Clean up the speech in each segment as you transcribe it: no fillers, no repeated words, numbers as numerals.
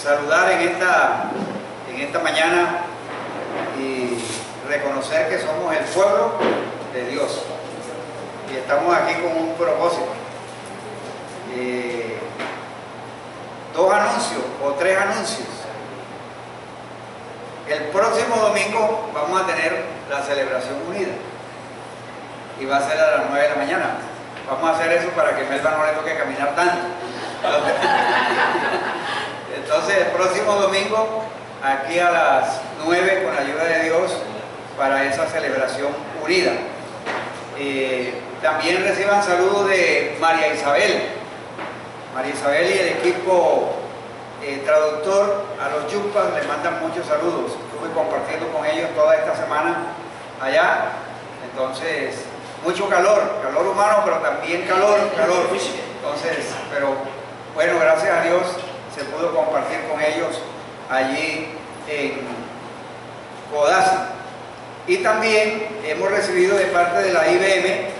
saludar en esta mañana y reconocer que somos el pueblo de Dios y estamos aquí con un propósito. Dos anuncios o tres anuncios. El próximo domingo vamos a tener la celebración unida y va a ser a las 9 de la mañana. Vamos a hacer eso para que Melba no le toque caminar tanto. Entonces el próximo domingo aquí a las 9 con la ayuda de Dios para esa celebración unida. También reciban saludos de María Isabel. María Isabel y el equipo traductor a los Yupas les mandan muchos saludos. Estuve compartiendo con ellos toda esta semana allá. Entonces, mucho calor humano, pero también calor. Entonces, pero bueno, gracias a Dios se pudo compartir con ellos allí en Codazzi. Y también hemos recibido de parte de la IBM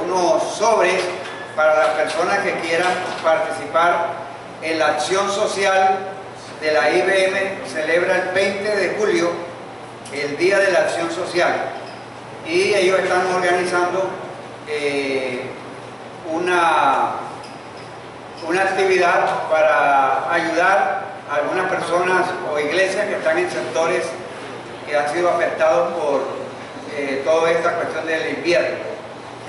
unos sobres para las personas que quieran participar en la acción social de la IBM. Celebra el 20 de julio el Día de la Acción Social y ellos están organizando una actividad para ayudar a algunas personas o iglesias que están en sectores que han sido afectados por toda esta cuestión del invierno.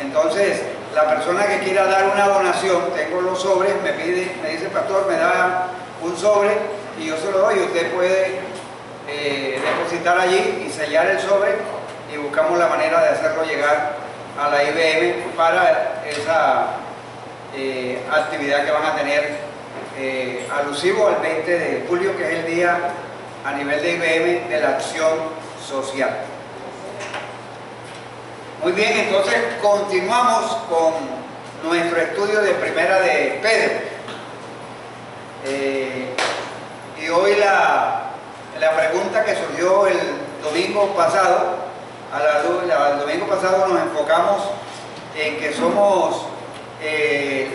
Entonces, la persona que quiera dar una donación, tengo los sobres, me dice, pastor, me da un sobre y yo se lo doy. Usted puede depositar allí y sellar el sobre y buscamos la manera de hacerlo llegar a la IBM para esa actividad que van a tener alusivo al 20 de julio, que es el día a nivel de IBM de la acción social. Muy bien, entonces continuamos con nuestro estudio de Primera de Pedro. Y hoy la pregunta que surgió el domingo pasado, el domingo pasado nos enfocamos en que somos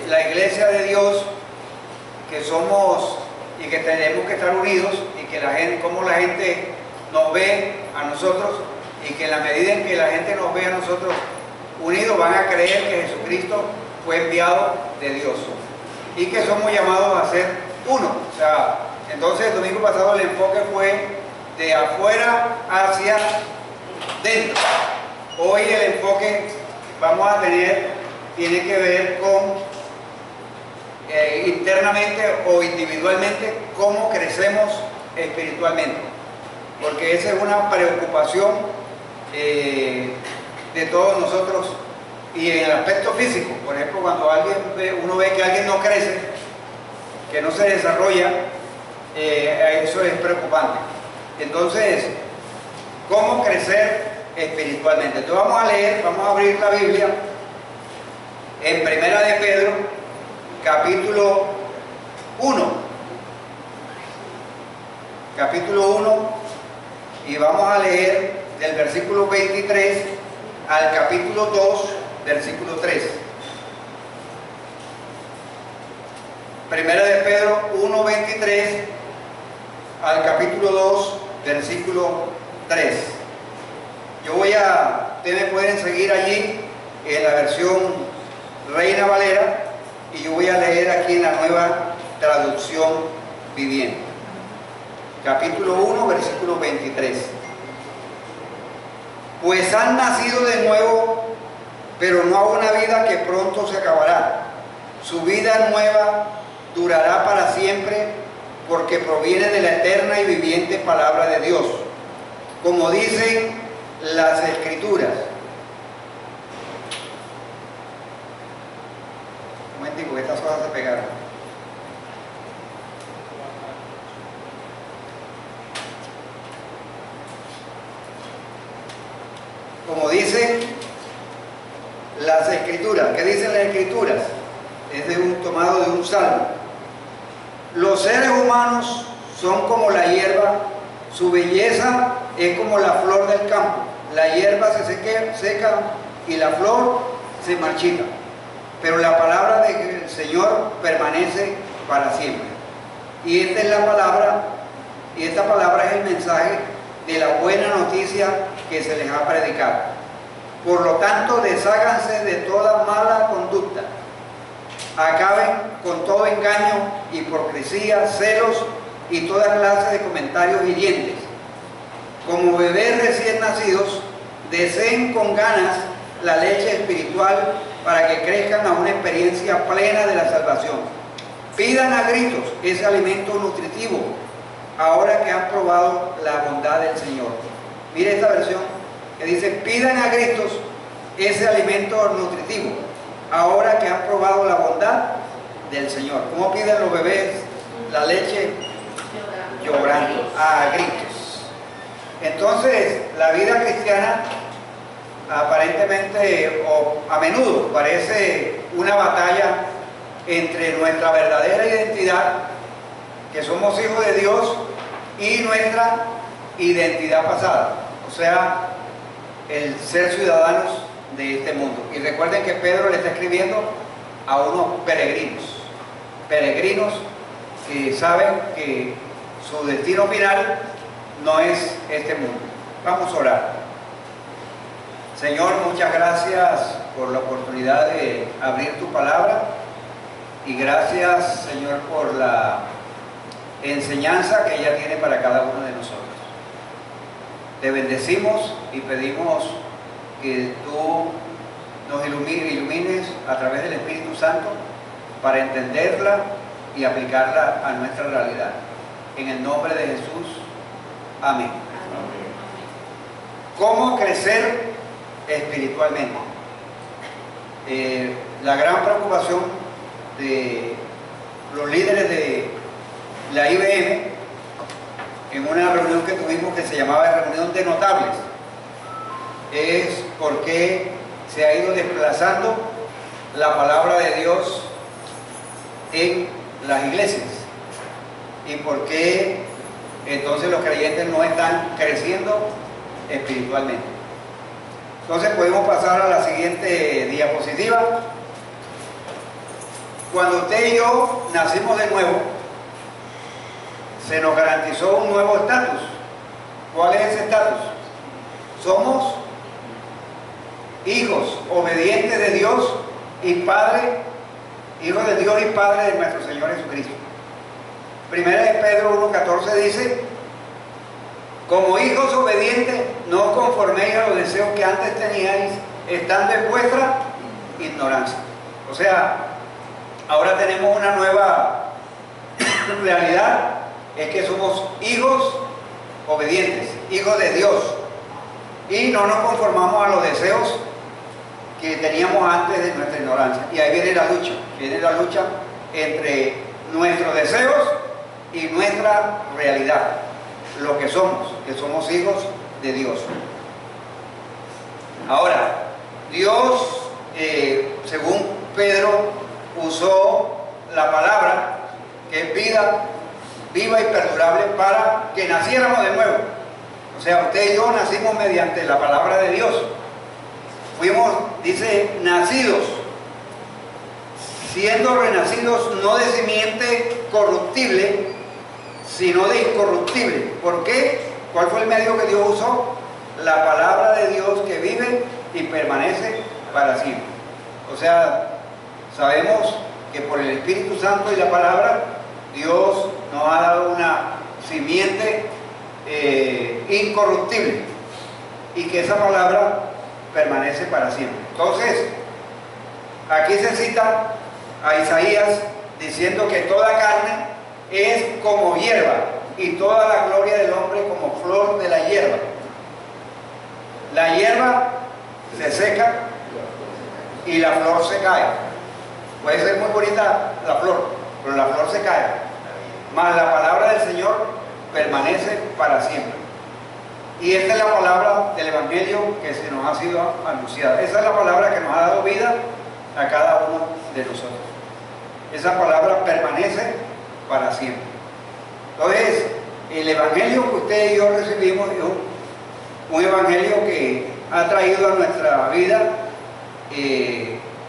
la iglesia de Dios, que somos y que tenemos que estar unidos, y que la gente, como la gente nos ve a nosotros, y que en la medida en que la gente nos ve a nosotros unidos van a creer que Jesucristo fue enviado de Dios y que somos llamados a ser uno. O sea, entonces el domingo pasado el enfoque fue de afuera hacia dentro. Hoy el enfoque vamos a tener, tiene que ver con internamente o individualmente cómo crecemos espiritualmente, porque esa es una preocupación de todos nosotros. Y en el aspecto físico, por ejemplo, cuando uno ve que alguien no crece, que no se desarrolla, eso es preocupante. Entonces, ¿cómo crecer espiritualmente? Entonces vamos a abrir la Biblia en Primera de Pedro, capítulo 1. Capítulo 1, y vamos a leer del versículo 23 al capítulo 2, versículo 3. Primera de Pedro 1, 23 al capítulo 2, versículo 3. Ustedes pueden seguir allí en la versión Reina Valera, y yo voy a leer aquí en la Nueva Traducción Viviente. Capítulo 1, versículo 23. Pues han nacido de nuevo, pero no a una vida que pronto se acabará. Su vida nueva durará para siempre, porque proviene de la eterna y viviente palabra de Dios. Como dicen las Escrituras. Un momentico, que estas cosas se pegaron. Como dicen las Escrituras. ¿Qué dicen las Escrituras? Es tomado de un salmo. Los seres humanos son como la hierba, su belleza es como la flor del campo. La hierba se seca y la flor se marchita, pero la palabra del Señor permanece para siempre. Y esta es la palabra, y esta palabra es el mensaje de la buena noticia que se les ha predicado. Por lo tanto, desháganse de toda mala conducta. Acaben con todo engaño, hipocresía, celos y toda clase de comentarios hirientes. Como bebés recién nacidos, deseen con ganas la leche espiritual para que crezcan a una experiencia plena de la salvación. Pidan a gritos ese alimento nutritivo, ahora que han probado la bondad del Señor. Mire esta versión que dice: pidan a gritos ese alimento nutritivo, ahora que han probado la bondad del Señor. ¿Cómo piden los bebés la leche? Llorando, a gritos. Entonces, la vida cristiana aparentemente o a menudo parece una batalla entre nuestra verdadera identidad, que somos hijos de Dios, y nuestra identidad pasada, o sea, el ser ciudadanos de este mundo. Y recuerden que Pedro le está escribiendo a unos peregrinos que saben que su destino final no es este mundo. Vamos a orar. Señor, muchas gracias por la oportunidad de abrir tu palabra, y gracias, Señor, por la enseñanza que ella tiene para cada uno de nosotros. Te bendecimos y pedimos que tú nos ilumines a través del Espíritu Santo para entenderla y aplicarla a nuestra realidad. En el nombre de Jesús, amén. ¿Cómo crecer espiritualmente? La gran preocupación de los líderes de la IBM, en una reunión que tuvimos que se llamaba reunión de notables, es por qué se ha ido desplazando la palabra de Dios en las iglesias y por qué entonces los creyentes no están creciendo espiritualmente. Entonces podemos pasar a la siguiente diapositiva. Cuando usted y yo nacimos de nuevo, se nos garantizó un nuevo estatus. ¿Cuál es ese estatus? Somos hijos obedientes de Dios y Padre, hijos de Dios y Padre de nuestro Señor Jesucristo. Primera de Pedro 1:14 dice: como hijos obedientes, no os conforméis a los deseos que antes teníais, estando en vuestra ignorancia. O sea, ahora tenemos una nueva realidad, es que somos hijos obedientes, hijos de Dios, y no nos conformamos a los deseos que teníamos antes de nuestra ignorancia. Y ahí viene la lucha entre nuestros deseos y nuestra realidad, lo que somos hijos de Dios. Ahora, Dios, según Pedro, usó la palabra que es vida, viva y perdurable, para que naciéramos de nuevo. O sea, usted y yo nacimos mediante la palabra de Dios. Fuimos, dice, nacidos, siendo renacidos no de simiente corruptible, sino de incorruptible. ¿Por qué? ¿Cuál fue el medio que Dios usó? La palabra de Dios, que vive y permanece para siempre. O sea, sabemos que por el Espíritu Santo y la palabra, Dios nos ha dado una simiente incorruptible, y que esa palabra permanece para siempre. Entonces, aquí se cita a Isaías diciendo que toda carne es como hierba, y toda la gloria del hombre como flor de la hierba. La hierba se seca y la flor se cae. Puede ser muy bonita la flor, pero la flor se cae. Mas la palabra del Señor permanece para siempre. Y esta es la palabra del Evangelio que se nos ha sido anunciada. Esa es la palabra que nos ha dado vida a cada uno de nosotros. Esa palabra permanece para siempre. Entonces, el Evangelio que usted y yo recibimos es un Evangelio que ha traído a nuestra vida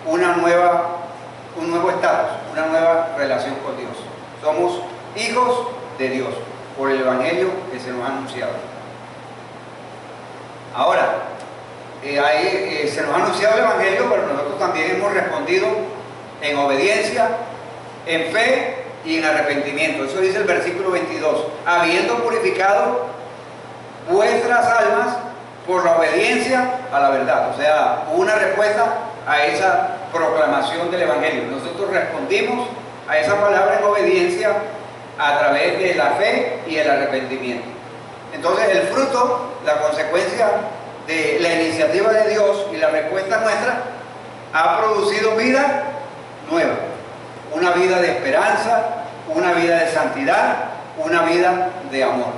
un nuevo estatus, una nueva relación con Dios. Somos hijos de Dios por el Evangelio que se nos ha anunciado. Ahora, se nos ha anunciado el Evangelio, pero nosotros también hemos respondido en obediencia, en fe y en arrepentimiento. Eso dice el versículo 22. Habiendo purificado vuestras almas por la obediencia a la verdad. O sea, una respuesta a esa proclamación del Evangelio. Nosotros respondimos a esa palabra en obediencia a través de la fe y el arrepentimiento. Entonces el fruto, la consecuencia de la iniciativa de Dios y la respuesta nuestra ha producido vida nueva, una vida de esperanza, una vida de santidad, una vida de amor.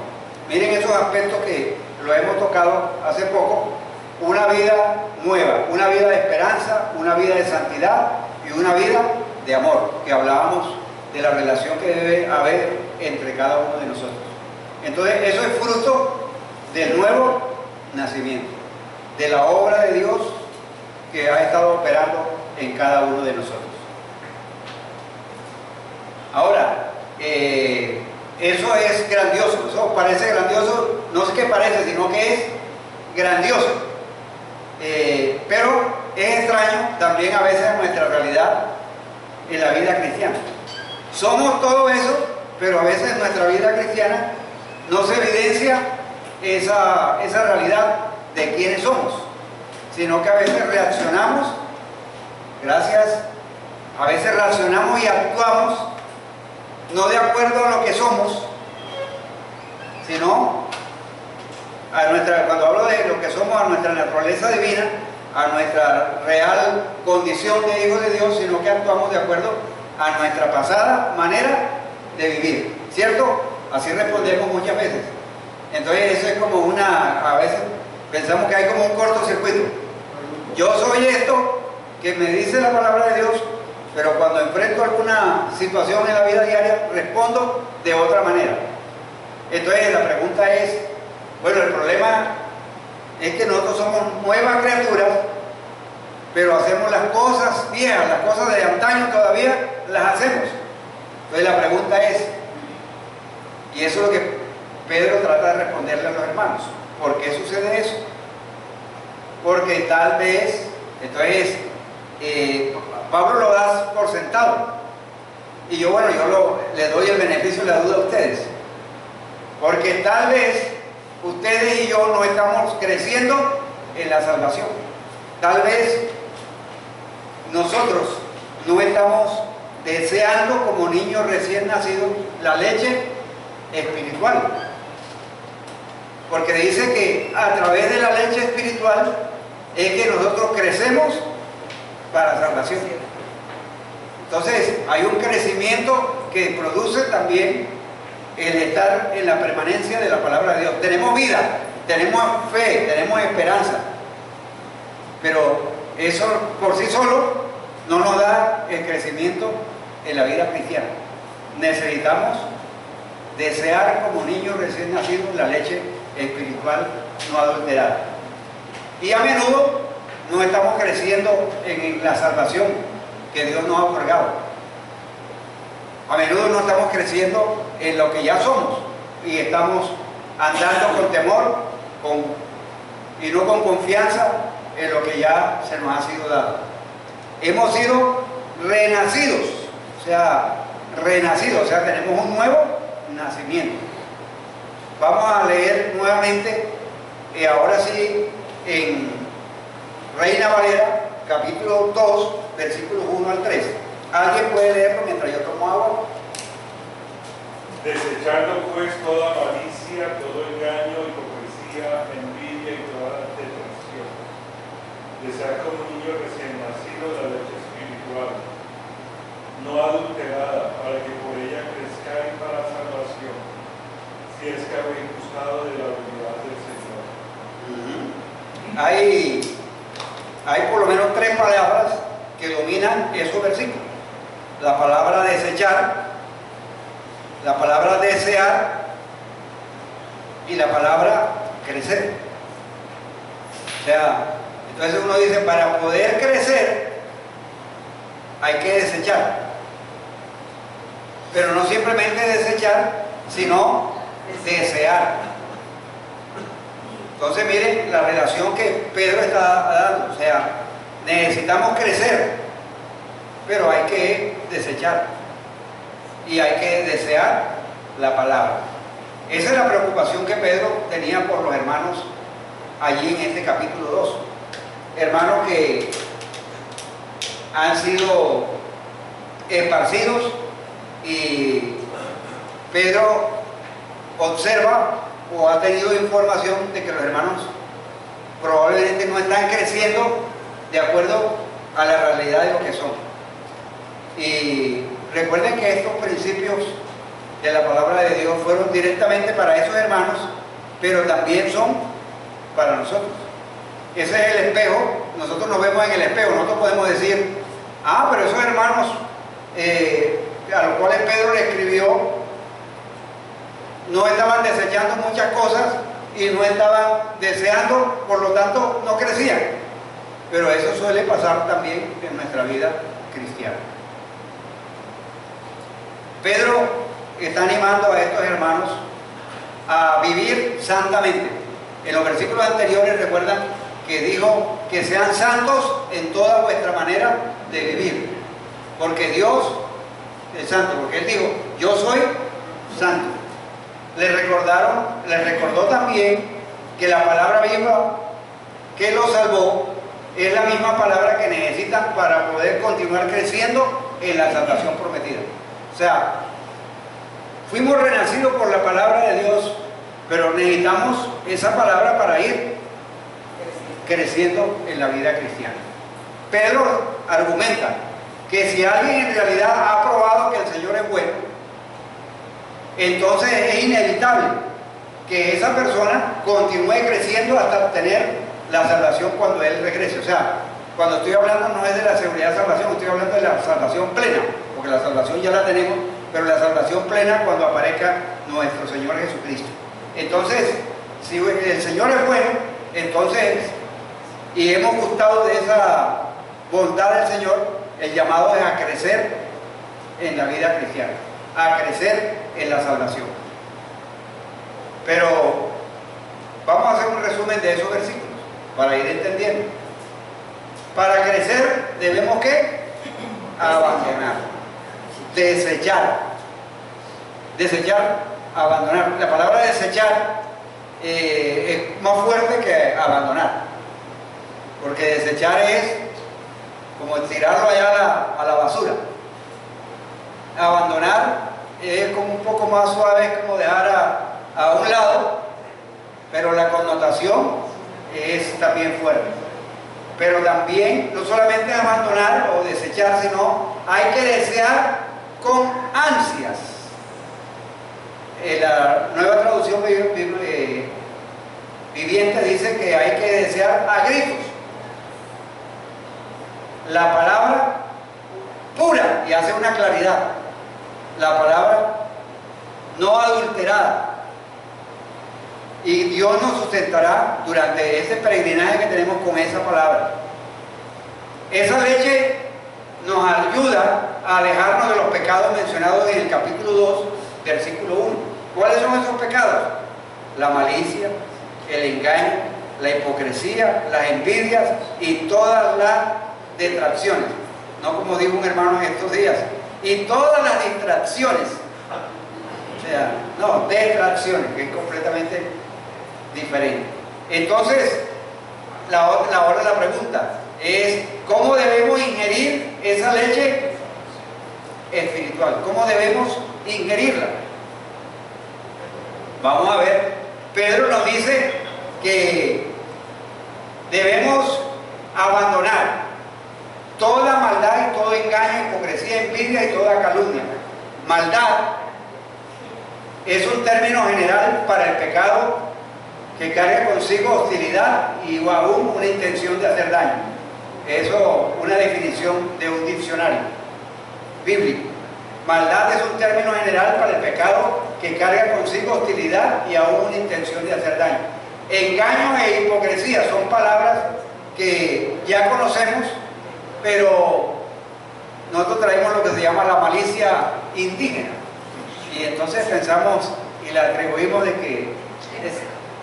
Miren esos aspectos que lo hemos tocado hace poco: una vida nueva, una vida de esperanza, una vida de santidad y una vida de amor, que hablábamos de la relación que debe haber entre cada uno de nosotros. Entonces eso es fruto del nuevo nacimiento, de la obra de Dios que ha estado operando en cada uno de nosotros. Ahora, eso es grandioso, eso parece grandioso, no sé qué parece, sino que es grandioso. Pero es extraño también a veces en nuestra realidad en la vida cristiana. Somos todo eso, pero a veces en nuestra vida cristiana no se evidencia esa realidad de quiénes somos, sino que a veces reaccionamos, a veces reaccionamos y actuamos no de acuerdo a lo que somos, sino cuando hablo de lo que somos, a nuestra naturaleza divina, a nuestra real condición de hijos de Dios, sino que actuamos de acuerdo a nuestra pasada manera de vivir, ¿cierto? Así respondemos muchas veces. Entonces eso es como a veces pensamos que hay como un cortocircuito. Yo soy esto que me dice la palabra de Dios, pero cuando enfrento alguna situación en la vida diaria, respondo de otra manera. Entonces la pregunta es, bueno, el problema es que nosotros somos nuevas criaturas, pero hacemos las cosas viejas, las cosas de antaño todavía las hacemos. Entonces la pregunta es, y eso es lo que Pedro trata de responderle a los hermanos, ¿por qué sucede eso? Porque tal vez, entonces, Pablo lo da por sentado, y yo le doy el beneficio de la duda a ustedes, porque tal vez ustedes y yo no estamos creciendo en la salvación. Tal vez nosotros no estamos deseando como niños recién nacidos la leche espiritual, porque dice que a través de la leche espiritual es que nosotros crecemos para salvación. Entonces hay un crecimiento que produce también el estar en la permanencia de la palabra de Dios. Tenemos vida, tenemos fe, tenemos esperanza, pero eso por sí solo no nos da el crecimiento en la vida cristiana. Necesitamos desear como niños recién nacidos la leche espiritual no adulterada. Y a menudo no estamos creciendo en la salvación que Dios nos ha otorgado. A menudo no estamos creciendo en lo que ya somos y estamos andando con temor y no con confianza en lo que ya se nos ha sido dado. Hemos sido renacidos, o sea, tenemos un nuevo nacimiento. Vamos a leer nuevamente, ahora sí, en Reina Valera, capítulo 2, versículos 1 al 3. ¿Alguien puede leerlo mientras yo tomo agua? Desechando pues toda malicia, todo engaño, hipocresía, envidia y toda detracción. Desear como niño recién nacido la leche espiritual, no adulterada, para que por ella crezcáis para salvación, si es que habéis gustado de la voluntad del Señor. Hay por lo menos 3 palabras que dominan esos versículos. La palabra desechar, la palabra desear y la palabra crecer. O sea, entonces uno dice, para poder crecer hay que desechar. pero no simplemente desechar, sino desear. Entonces miren la relación que Pedro está dando, o sea, necesitamos crecer, pero hay que desechar y hay que desear la palabra. Esa es la preocupación que Pedro tenía por los hermanos allí en este capítulo 2. Hermanos que han sido esparcidos, y Pedro observa o ha tenido información de que los hermanos probablemente no están creciendo de acuerdo a la realidad de lo que son. Y recuerden que estos principios de la palabra de Dios fueron directamente para esos hermanos, pero también son para nosotros. Ese es el espejo. Nosotros nos vemos en el espejo. Nosotros podemos decir, ah, pero esos hermanos a los cuales Pedro le escribió no estaban desechando muchas cosas y no estaban deseando, por lo tanto no crecían. Pero eso suele pasar también en nuestra vida cristiana. Pedro está animando a estos hermanos a vivir santamente. En los versículos anteriores recuerdan que dijo que sean santos en toda vuestra manera de vivir, porque Dios es santo, porque Él dijo, yo soy santo. Les recordó también que la palabra viva que los salvó es la misma palabra que necesitan para poder continuar creciendo en la salvación prometida. O sea, fuimos renacidos por la palabra de Dios, pero necesitamos esa palabra para ir creciendo en la vida cristiana. Pedro argumenta que si alguien en realidad ha probado que el Señor es bueno, entonces es inevitable que esa persona continúe creciendo hasta obtener la salvación cuando Él regrese. O sea, cuando estoy hablando no es de la seguridad de salvación, estoy hablando de la salvación plena, porque la salvación ya la tenemos, pero la salvación plena cuando aparezca nuestro Señor Jesucristo. Entonces, si el Señor es bueno, entonces, y hemos gustado de esa bondad del Señor, el llamado es a crecer en la vida cristiana, a crecer en la salvación. Pero vamos a hacer un resumen de esos versículos para ir entendiendo. Para crecer debemos ¿qué? Abandonar, desechar, abandonar. La palabra desechar es más fuerte que abandonar, porque desechar es como tirarlo allá a la basura. Abandonar es como un poco más suave, es como dejar a un lado, pero la connotación es también fuerte. Pero también no solamente abandonar o desechar, sino hay que desear con ansias. La nueva traducción viviente dice que hay que desear a gritos. La palabra pura, y hace una claridad, la palabra no adulterada, y Dios nos sustentará durante este peregrinaje que tenemos con esa palabra. Esa leche nos ayuda a alejarnos de los pecados mencionados en el capítulo 2, versículo 1. ¿Cuáles son esos pecados? La malicia, el engaño, la hipocresía, las envidias y todas las detracciones. No como dijo un hermano en estos días, y todas las distracciones. O sea, no, detracciones, que es completamente diferente. Entonces, ahora la pregunta es, ¿cómo debemos ingerir esa leche espiritual? ¿Cómo debemos ingerirla? Vamos a ver, Pedro nos dice que debemos abandonar toda maldad y todo engaño, hipocresía, envidia y toda calumnia. Maldad es un término general para el pecado que carga consigo hostilidad y aún una intención de hacer daño. Eso, una definición de un diccionario bíblico. Maldad es un término general para el pecado que carga consigo hostilidad y aún una intención de hacer daño. Engaño e hipocresía son palabras que ya conocemos, pero nosotros traemos lo que se llama la malicia indígena. entonces pensamos y le atribuimos de que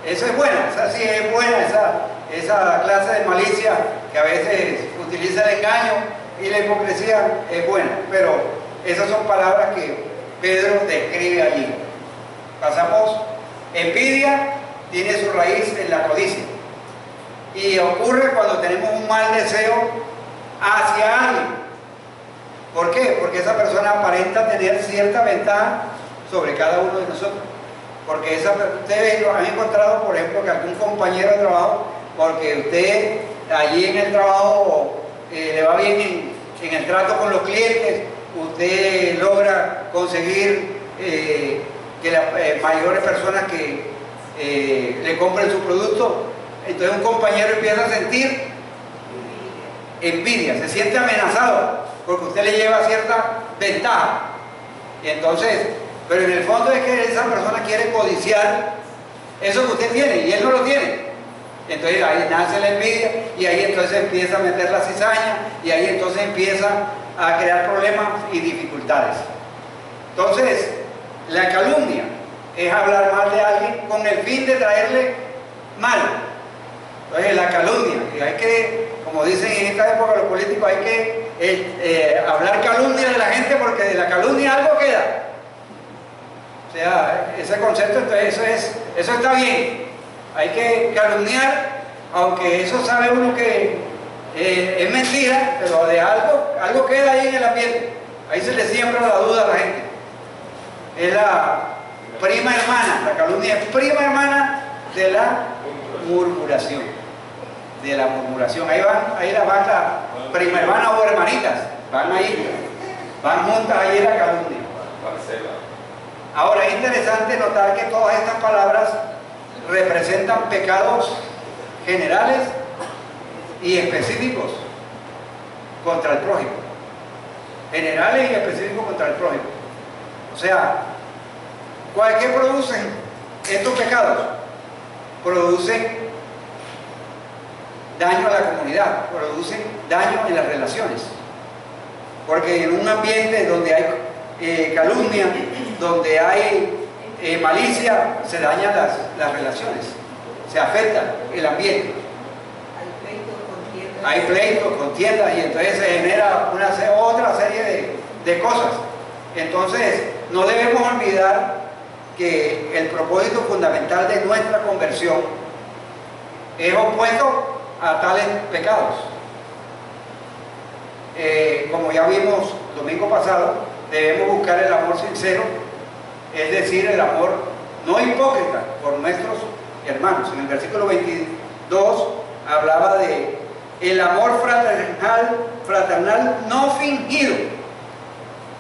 eso es buena, esa sí es buena, esa clase de malicia que a veces utiliza el engaño y la hipocresía es buena, pero esas son palabras que Pedro describe allí. Pasamos, envidia tiene su raíz en la codicia y ocurre cuando tenemos un mal deseo hacia alguien. ¿Por qué? Porque esa persona aparenta tener cierta ventaja sobre cada uno de nosotros. Porque ustedes lo han encontrado, por ejemplo, que algún compañero de trabajo, porque usted allí en el trabajo le va bien en el trato con los clientes, usted logra conseguir que las mayores personas que le compren su producto, entonces un compañero empieza a sentir envidia, se siente amenazado porque usted le lleva cierta ventaja. Y entonces, pero en el fondo es que esa persona quiere codiciar eso que usted tiene y él no lo tiene. Entonces ahí nace la envidia y ahí entonces empieza a meter la cizaña y ahí entonces empieza a crear problemas y dificultades. Entonces, la calumnia es hablar mal de alguien con el fin de traerle mal. Entonces, la calumnia, y hay que, como dicen en esta época los políticos, hay que hablar calumnia de la gente porque de la calumnia algo queda. O sea, ese concepto, entonces eso está bien. Hay que calumniar, aunque eso sabe uno que es mentira, pero de algo queda ahí en el ambiente. Ahí se le siembra la duda a la gente. Es la prima hermana, la calumnia es prima hermana de la murmuración. De la murmuración. Ahí la van la prima hermana o hermanitas, van juntas ahí en la calumnia. Ahora es interesante notar que todas estas palabras representan pecados generales y específicos contra el prójimo. Generales y específicos contra el prójimo. O sea, ¿qué producen estos pecados? Producen daño a la comunidad, producen daño en las relaciones. Porque en un ambiente donde hay calumnia, donde hay malicia, se dañan las relaciones, se afecta el ambiente. Hay pleitos, contiendas y entonces se genera otra serie de cosas. Entonces, no debemos olvidar que el propósito fundamental de nuestra conversión es opuesto a tales pecados. Como ya vimos domingo pasado, debemos buscar el amor sincero, es decir, el amor no hipócrita por nuestros hermanos. En el versículo 22 hablaba de el amor fraternal no fingido,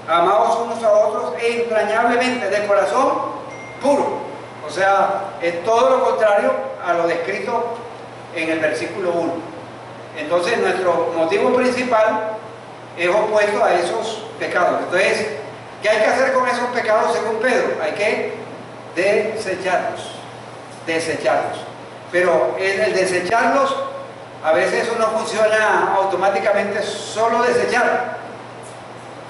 amados unos a otros e entrañablemente, de corazón puro. O sea, es todo lo contrario a lo descrito en el versículo 1. Entonces nuestro motivo principal es opuesto a esos pecados. Entonces, ¿qué hay que hacer con esos pecados según Pedro? Hay que desecharlos. Pero en el desecharlos, a veces eso no funciona automáticamente solo desechar,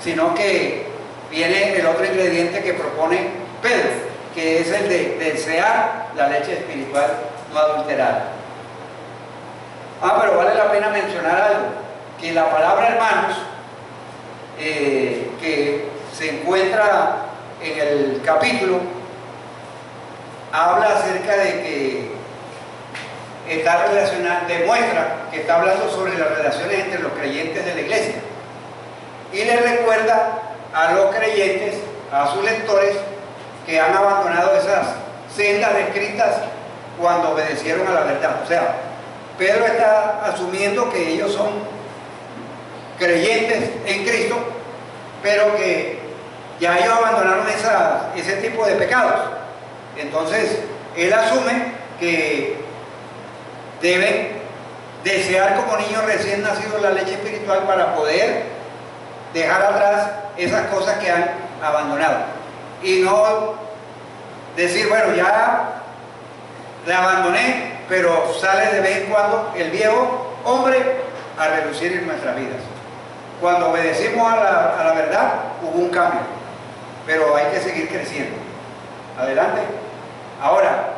sino que viene el otro ingrediente que propone Pedro, que es el de desear la leche espiritual no adulterada. Pero vale la pena mencionar algo, que la palabra hermanos, que se encuentra en el capítulo, habla acerca de que está relacionada, demuestra que está hablando sobre las relaciones entre los creyentes de la iglesia y le recuerda a los creyentes, a sus lectores, que han abandonado esas sendas descritas cuando obedecieron a la verdad. O sea, Pedro está asumiendo que ellos son creyentes en Cristo, pero que ya ellos abandonaron ese tipo de pecados. Entonces, él asume que deben desear como niños recién nacidos la leche espiritual para poder dejar atrás esas cosas que han abandonado. Y no decir, bueno, ya la abandoné, pero sale de vez en cuando el viejo hombre a relucir en nuestras vidas. Cuando obedecimos a la verdad, hubo un cambio, pero hay que seguir creciendo. Adelante. Ahora,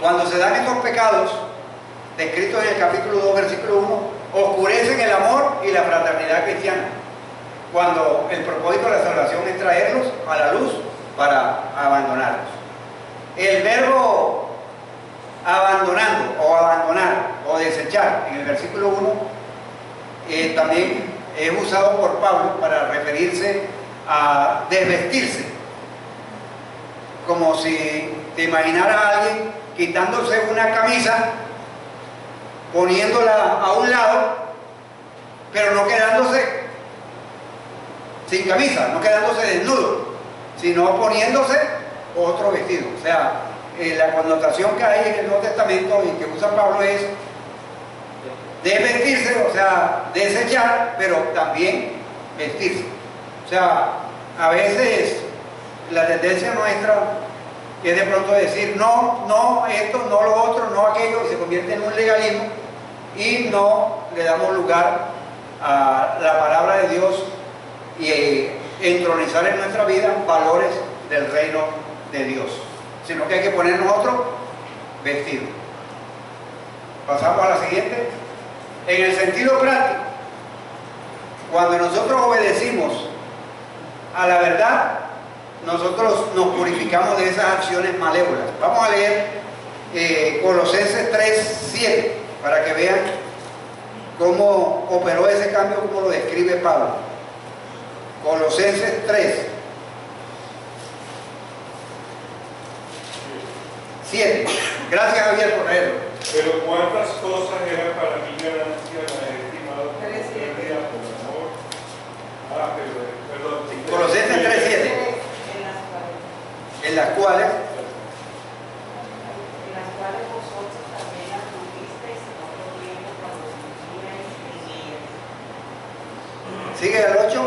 cuando se dan estos pecados, descritos en el capítulo 2, versículo 1, oscurecen el amor y la fraternidad cristiana, cuando el propósito de la salvación es traerlos a la luz para abandonarlos. El verbo abandonando o abandonar o desechar en el versículo 1 también es usado por Pablo para referirse a desvestirse, como si te imaginara a alguien quitándose una camisa, poniéndola a un lado, pero no quedándose sin camisa, no quedándose desnudo, sino poniéndose otro vestido. O sea, la connotación que hay en el Nuevo Testamento y que usa Pablo es desvestirse, o sea, desechar, pero también vestirse. O sea, a veces la tendencia nuestra es de pronto decir no, no esto, no lo otro, no aquello, y se convierte en un legalismo y no le damos lugar a la palabra de Dios y entronizar en nuestra vida valores del reino de Dios, sino que hay que ponernos otro vestido. Pasamos a la siguiente. En el sentido práctico, cuando nosotros obedecimos a la verdad, nosotros nos purificamos de esas acciones malévolas. Vamos a leer Colosenses 3:7 para que vean cómo operó ese cambio, cómo lo describe Pablo. Colosenses 3:7. Gracias, Javier, por leerlo. Pero cuántas cosas eran para mí ganancia, las he estimado como pérdida por amor. Perdón. Colosenses 3:7. En las cuales vosotros también anduvisteis en otro tiempo cuando vivíais en ellas. sigue al 8.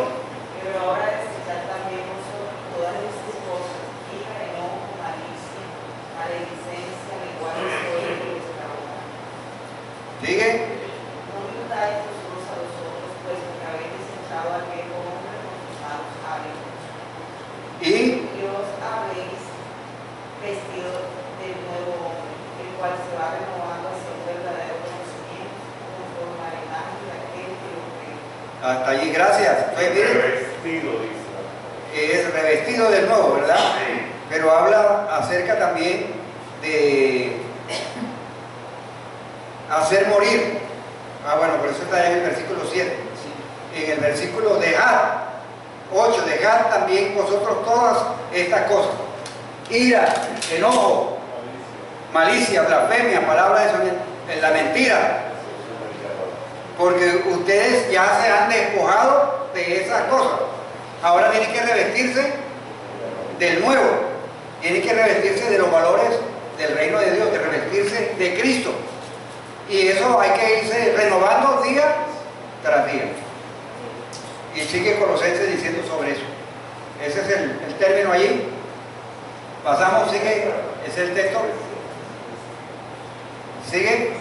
Pero ahora desechad también vosotros todas estas cosas, ira, enojo, malicia, maledicencia, lenguaje histórico y escabón. Sigue. No mintáis los unos a los otros, pues que habéis desechado a aquel hombre con sus malos hábitos. Y Y os habéis vestido del nuevo hombre, el cual se va renovando hacia un verdadero conocimiento, conforme a la imagen de aquel que lo creó. hasta allí, gracias. Entonces, miren, Revestido, dice. es revestido de nuevo, ¿verdad? Sí. Pero habla acerca también de hacer morir. Bueno, por eso está en el versículo 7. En el versículo dejad, 8, dejad también vosotros todas estas cosas: ira, enojo, malicia, blasfemia, palabra de la mentira, porque ustedes ya se han despojado de esas cosas. Ahora tienen que revestirse del nuevo, tienen que revestirse de los valores del reino de Dios, de revestirse de Cristo. Y eso hay que irse renovando día tras día. Y sigue Colosenses diciendo sobre eso. Ese es el término allí. Pasamos, sigue, ese es el texto. Sigue.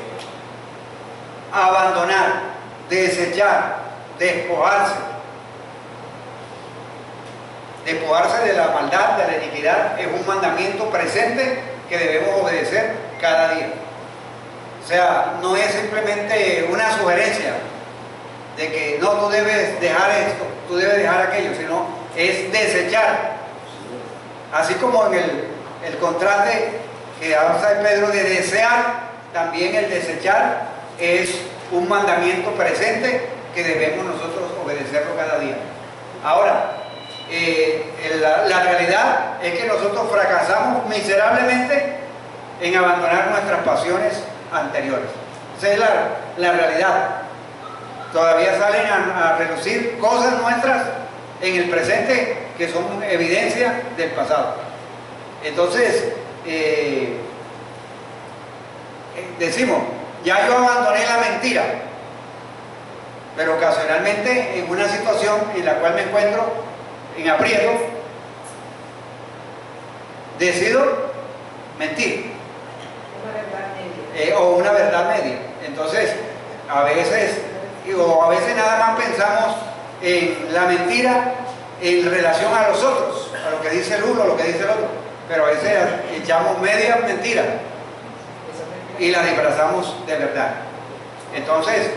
Abandonar, desechar, despojarse. Despojarse de la maldad, de la iniquidad, es un mandamiento presente que debemos obedecer cada día. O sea, no es simplemente una sugerencia de que no, tú debes dejar esto, tú debes dejar aquello, sino es desechar. Así como en el contraste que hace Pedro de desear, también el desechar es un mandamiento presente que debemos nosotros obedecerlo cada día. Ahora, la realidad es que nosotros fracasamos miserablemente en abandonar nuestras pasiones anteriores. Esa es la realidad. Todavía salen a relucir cosas nuestras en el presente que son evidencia del pasado. Entonces, decimos, ya yo abandoné la mentira, pero ocasionalmente en una situación en la cual me encuentro en aprieto, decido mentir. O una verdad media. Entonces, a veces nada más pensamos en la mentira en relación a los otros, a lo que dice el uno, a lo que dice el otro, pero a veces echamos medias mentiras y las disfrazamos de verdad. Entonces,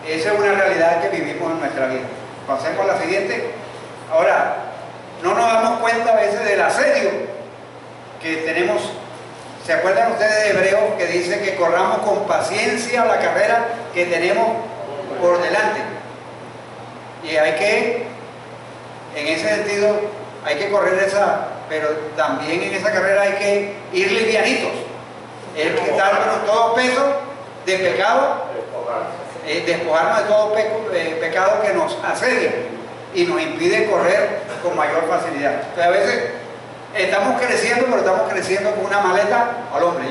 esa es una realidad que vivimos en nuestra vida. Pasemos a la siguiente. Ahora, no nos damos cuenta a veces del asedio que tenemos. ¿Se acuerdan ustedes de Hebreos que dice que corramos con paciencia la carrera que tenemos por delante? Y hay que, en ese sentido, hay que correr esa, pero también en esa carrera hay que ir livianitos. Es quitarnos todo peso de pecado, despojarnos de todo pecado que nos asedia y nos impide correr con mayor facilidad. Entonces, a veces estamos creciendo, pero estamos creciendo con una maleta al hombro.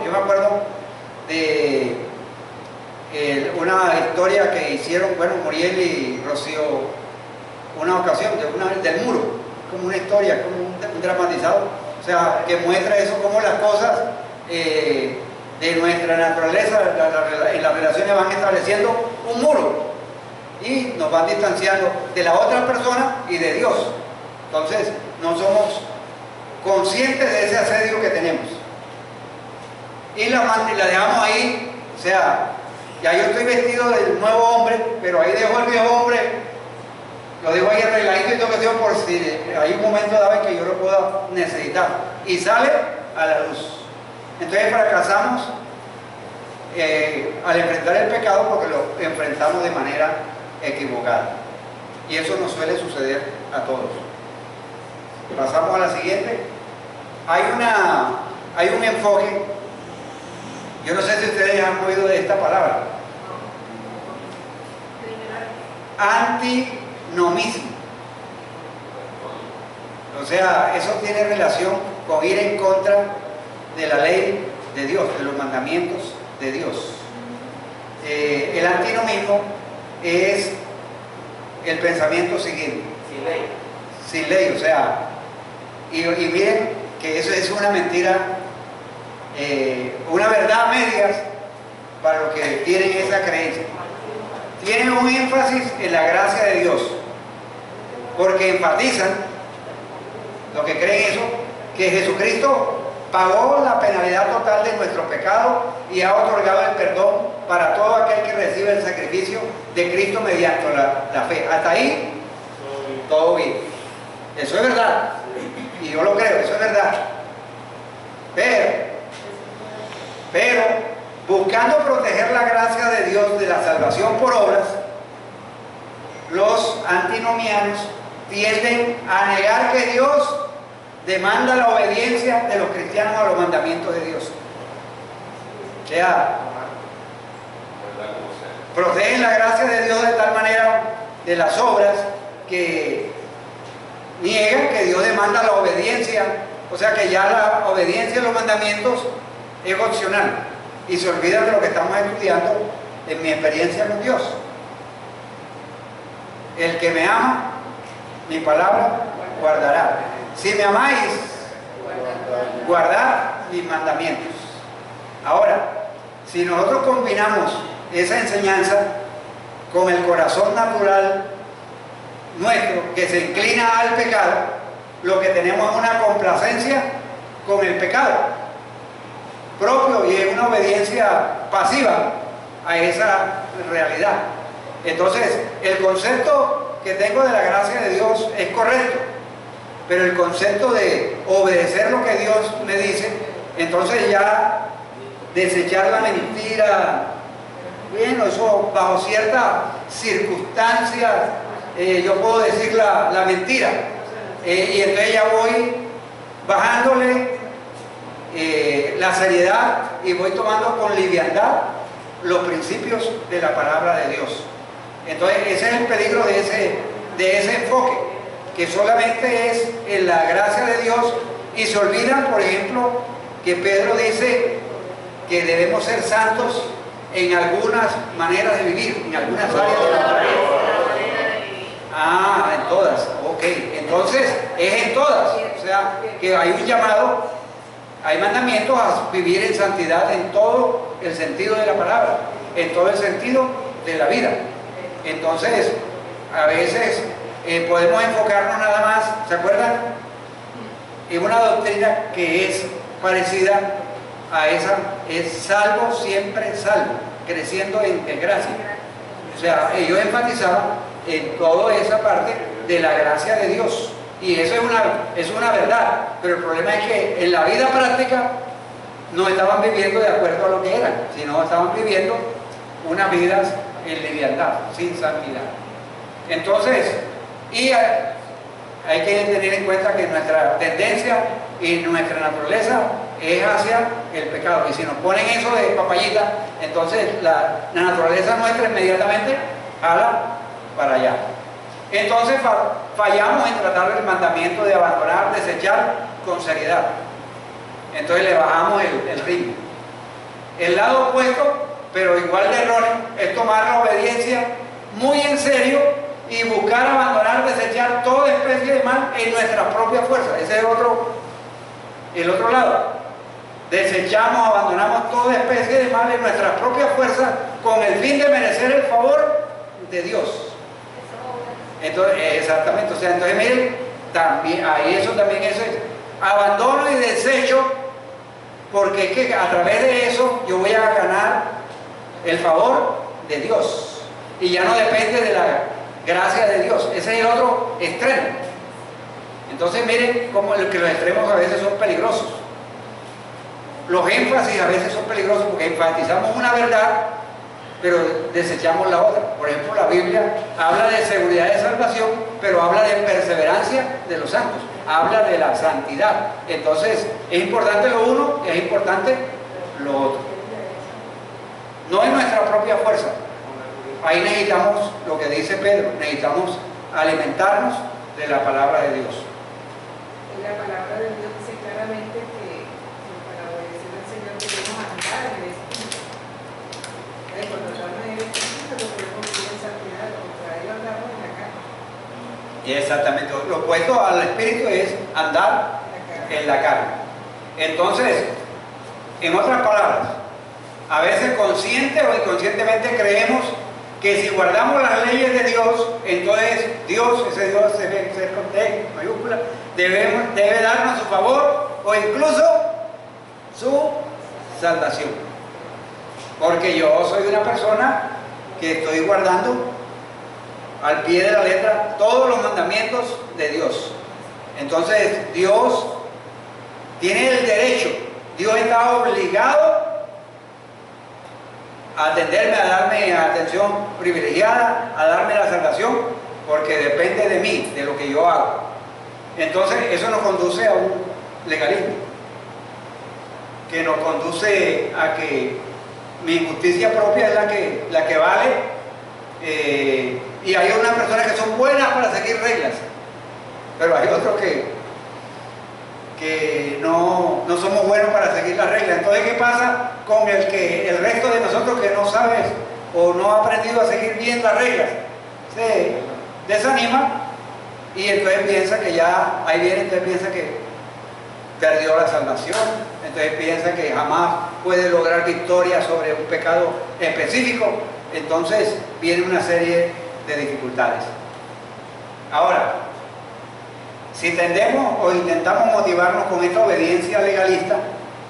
Yo me acuerdo de una historia que hicieron, bueno, Muriel y Rocío, una ocasión del muro, como una historia, como un dramatizado, o sea, que muestra eso, como las cosas de nuestra naturaleza, en las relaciones van estableciendo un muro y nos van distanciando de la otra persona y de Dios. Entonces, no somos conscientes de ese asedio que tenemos. Y la dejamos ahí, o sea, ya yo estoy vestido del nuevo hombre, pero ahí dejo el viejo hombre, lo dejo ahí arregladito y todo que por si hay un momento dado en que yo lo pueda necesitar. Y sale a la luz. Entonces fracasamos al enfrentar el pecado porque lo enfrentamos de manera equivocada. Y eso nos suele suceder a todos. Pasamos a la siguiente. Hay un enfoque, yo no sé si ustedes han oído de esta palabra, antinomismo. O sea, eso tiene relación con ir en contra de la ley de Dios, de los mandamientos de Dios. El antinomismo es el pensamiento siguiente. Sin ley. Sin ley, o sea, y miren que eso es una mentira, una verdad a medias para los que tienen esa creencia. Tienen un énfasis en la gracia de Dios, porque enfatizan, los que creen eso, que Jesucristo pagó la penalidad total de nuestro pecado y ha otorgado el perdón para todo aquel que recibe el sacrificio de Cristo mediante la fe. Hasta ahí, todo bien. Eso es verdad. Y yo lo creo, eso es verdad. Pero buscando proteger la gracia de Dios de la salvación por obras, los antinomianos tienden a negar que Dios demanda la obediencia de los cristianos a los mandamientos de Dios. O sea, protegen la gracia de Dios de tal manera de las obras que niegan que Dios demanda la obediencia, o sea que ya la obediencia a los mandamientos es opcional y se olvidan de lo que estamos estudiando en mi experiencia con Dios. El que me ama, mi palabra guardará. Si me amáis, guardad mis mandamientos. Ahora, si nosotros combinamos esa enseñanza con el corazón natural nuestro que se inclina al pecado, lo que tenemos es una complacencia con el pecado propio y es una obediencia pasiva a esa realidad. Entonces, el concepto que tengo de la gracia de Dios es correcto, pero el concepto de obedecer lo que Dios me dice, entonces ya desechar la mentira, bueno, eso bajo ciertas circunstancias, yo puedo decir la mentira, y entonces ya voy bajándole la seriedad y voy tomando con liviandad los principios de la palabra de Dios. Entonces ese es el peligro de ese enfoque, que solamente es en la gracia de Dios y se olvidan, por ejemplo, que Pedro dice que debemos ser santos en algunas maneras de vivir, en algunas áreas de nuestra vida. Ah, en todas, ok. Entonces, es en todas. O sea, que hay un llamado, hay mandamientos a vivir en santidad en todo el sentido de la palabra, en todo el sentido de la vida. Entonces, a veces podemos enfocarnos nada más, ¿se acuerdan? es una doctrina que es parecida a esa, es salvo, siempre salvo, creciendo en gracia. O sea, ellos enfatizaban en toda esa parte de la gracia de Dios. Y eso es una verdad, pero el problema es que en la vida práctica no estaban viviendo de acuerdo a lo que eran, sino estaban viviendo unas vidas en liviandad, sin santidad. Entonces, hay que tener en cuenta que nuestra tendencia y nuestra naturaleza es hacia el pecado. Y si nos ponen eso de papayita, entonces la naturaleza nuestra inmediatamente jala para allá. Entonces fallamos en tratar el mandamiento de abandonar, desechar con seriedad. Entonces le bajamos el ritmo. El lado opuesto, pero igual de erróneo, es tomar la obediencia muy en serio y buscar abandonar, desechar toda especie de mal en nuestra propia fuerza. Ese es el otro lado. Desechamos, abandonamos toda especie de mal en nuestra propia fuerza con el fin de merecer el favor de Dios. Entonces, exactamente, o sea, entonces miren, también, ahí eso también es abandono y desecho, porque es que a través de eso yo voy a ganar el favor de Dios y ya no depende de la gracia de Dios. Ese es el otro extremo. Entonces miren cómo que los extremos a veces son peligrosos. Los énfasis a veces son peligrosos porque enfatizamos una verdad pero desechamos la otra. Por ejemplo, la Biblia habla de seguridad de salvación, pero habla de perseverancia de los santos, habla de la santidad. Entonces, es importante lo uno y es importante lo otro. No es nuestra propia fuerza. Ahí necesitamos lo que dice Pedro, necesitamos alimentarnos de la palabra de Dios. La palabra de Dios dice claramente que para obedecer al Señor debemos andar en el Espíritu. Cuando hablamos en el Espíritu lo podemos vivir en santidad, lo contrario andamos en la carne. Y exactamente, lo opuesto al Espíritu es andar en la carne. Entonces, en otras palabras, a veces consciente o inconscientemente creemos que si guardamos las leyes de Dios, entonces Dios, ese Dios se ve con T mayúscula, debe darnos su favor o incluso su salvación. Porque yo soy una persona que estoy guardando al pie de la letra todos los mandamientos de Dios. Entonces Dios tiene el derecho, Dios está obligado a atenderme, a darme atención privilegiada, a darme la salvación, porque depende de mí, de lo que yo hago. Entonces eso nos conduce a un legalismo, que nos conduce a que mi justicia propia es la que vale, y hay unas personas que son buenas para seguir reglas, pero hay otros que no somos buenos para seguir las reglas. Entonces, ¿qué pasa con el resto de nosotros que no sabes o no ha aprendido a seguir bien las reglas? Se desanima y entonces piensa que ya, ahí viene, entonces piensa que perdió la salvación, entonces piensa que jamás puede lograr victoria sobre un pecado específico. Entonces viene una serie de dificultades. Ahora, si tendemos o intentamos motivarnos con esta obediencia legalista,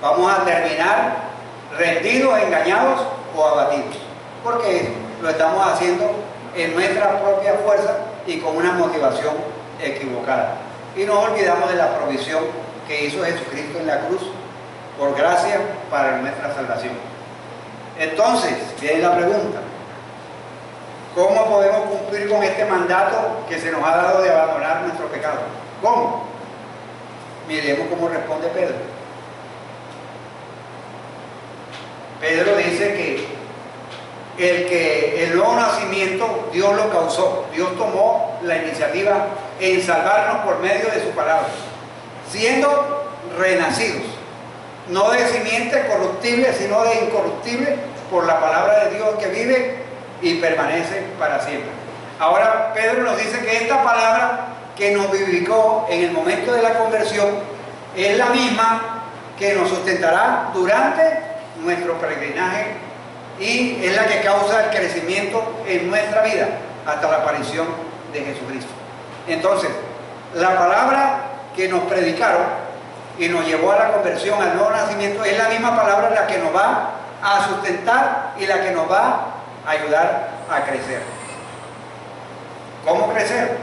vamos a terminar rendidos, engañados o abatidos, porque lo estamos haciendo en nuestra propia fuerza y con una motivación equivocada. Y nos olvidamos de la provisión que hizo Jesucristo en la cruz por gracia para nuestra salvación. Entonces, viene la pregunta: ¿cómo podemos cumplir con este mandato que se nos ha dado de abandonar nuestro pecado? ¿Cómo? Miremos cómo responde Pedro. Pedro dice que el nuevo nacimiento Dios lo causó. Dios tomó la iniciativa en salvarnos por medio de su palabra, siendo renacidos, no de simiente corruptible, sino de incorruptible, por la palabra de Dios que vive y permanece para siempre. Ahora Pedro nos dice que esta palabra que nos vivificó en el momento de la conversión es la misma que nos sustentará durante nuestro peregrinaje y es la que causa el crecimiento en nuestra vida hasta la aparición de Jesucristo. Entonces, la palabra que nos predicaron y nos llevó a la conversión, al nuevo nacimiento, es la misma palabra la que nos va a sustentar y la que nos va a ayudar a crecer. ¿Cómo crecer?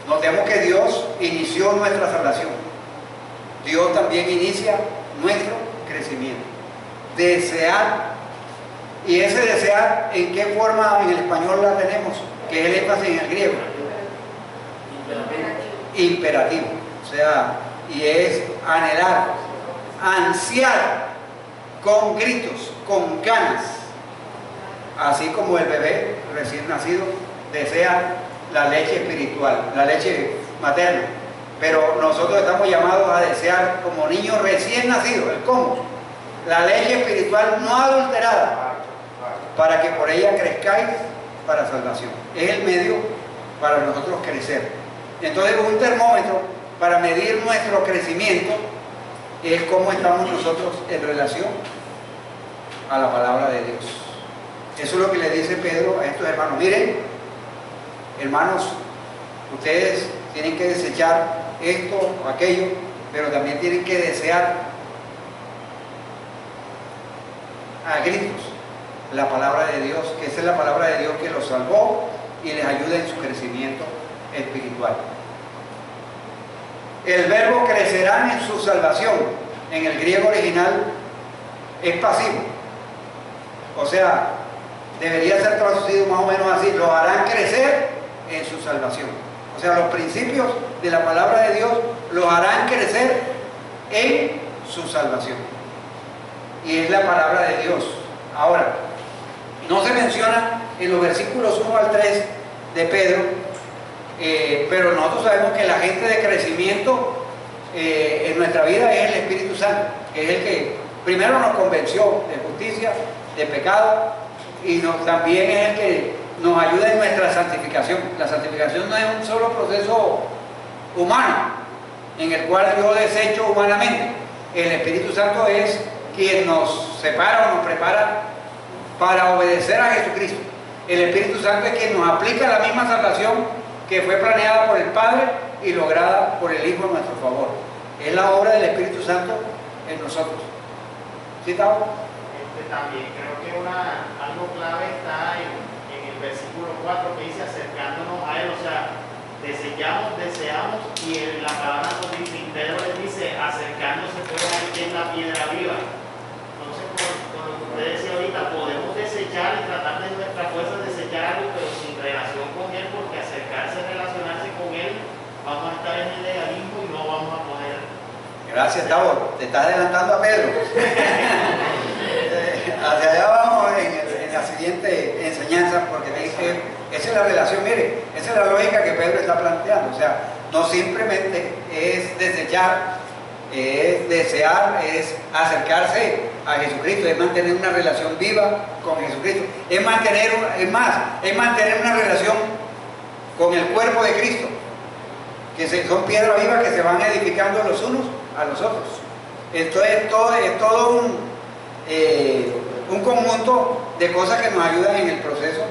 Notemos que Dios inició nuestra salvación. Dios también inicia nuestro crecimiento. Desear. Y ese desear, ¿en qué forma en el español la tenemos? Que es el énfasis en el griego. Imperativo. O sea, y es anhelar, ansiar, con gritos, con ganas. Así como el bebé recién nacido desea la leche espiritual, la leche materna. Pero nosotros estamos llamados a desear como niños recién nacidos, el cómo, la leche espiritual no adulterada, para que por ella crezcáis para salvación. Es el medio para nosotros crecer. Entonces, un termómetro para medir nuestro crecimiento es cómo estamos nosotros en relación a la palabra de Dios. Eso es lo que le dice Pedro a estos hermanos. Miren, hermanos, ustedes tienen que desechar esto o aquello, pero también tienen que desear a gritos la palabra de Dios, que esa es la palabra de Dios que los salvó y les ayuda en su crecimiento espiritual. El verbo crecerán en su salvación, en el griego original, es pasivo. O sea, debería ser traducido más o menos así: los harán crecer en su salvación. O sea, los principios de la palabra de Dios los harán crecer en su salvación. Y es la palabra de Dios. Ahora, no se menciona en los versículos 1 al 3 de Pedro, pero nosotros sabemos que el agente de crecimiento en nuestra vida es el Espíritu Santo, que es el que primero nos convenció de justicia, de pecado, y también es el que nos ayuda en nuestra santificación. La santificación no es un solo proceso humano en el cual yo desecho humanamente. El Espíritu Santo es quien nos separa o nos prepara para obedecer a Jesucristo. El Espíritu Santo es quien nos aplica la misma salvación que fue planeada por el Padre y lograda por el Hijo a nuestro favor. Es la obra del Espíritu Santo en nosotros. ¿Sí, Tavo? También creo que algo clave está en el versículo 4 que dice acercándonos a Él. O sea, deseamos y la palabra nos dice, y Pedro les dice acercándose por ahí que es la piedra viva. Entonces, con lo que usted decía ahorita, podemos desechar y tratar de nuestras fuerzas desechar algo, pero sin relación con Él, porque acercarse, relacionarse con Él, vamos a estar en el legalismo y no vamos a poder. Gracias, Tavo. Te estás adelantando a Pedro. Hacia allá vamos en la siguiente enseñanza, porque esa es la relación, mire, esa es la lógica que Pedro está planteando. O sea, no simplemente es desechar, es desear, es acercarse a Jesucristo, es mantener una relación viva con Jesucristo, es mantener una relación con el cuerpo de Cristo, que son piedras vivas que se van edificando los unos a los otros. Esto es todo un conjunto de cosas que nos ayudan en el proceso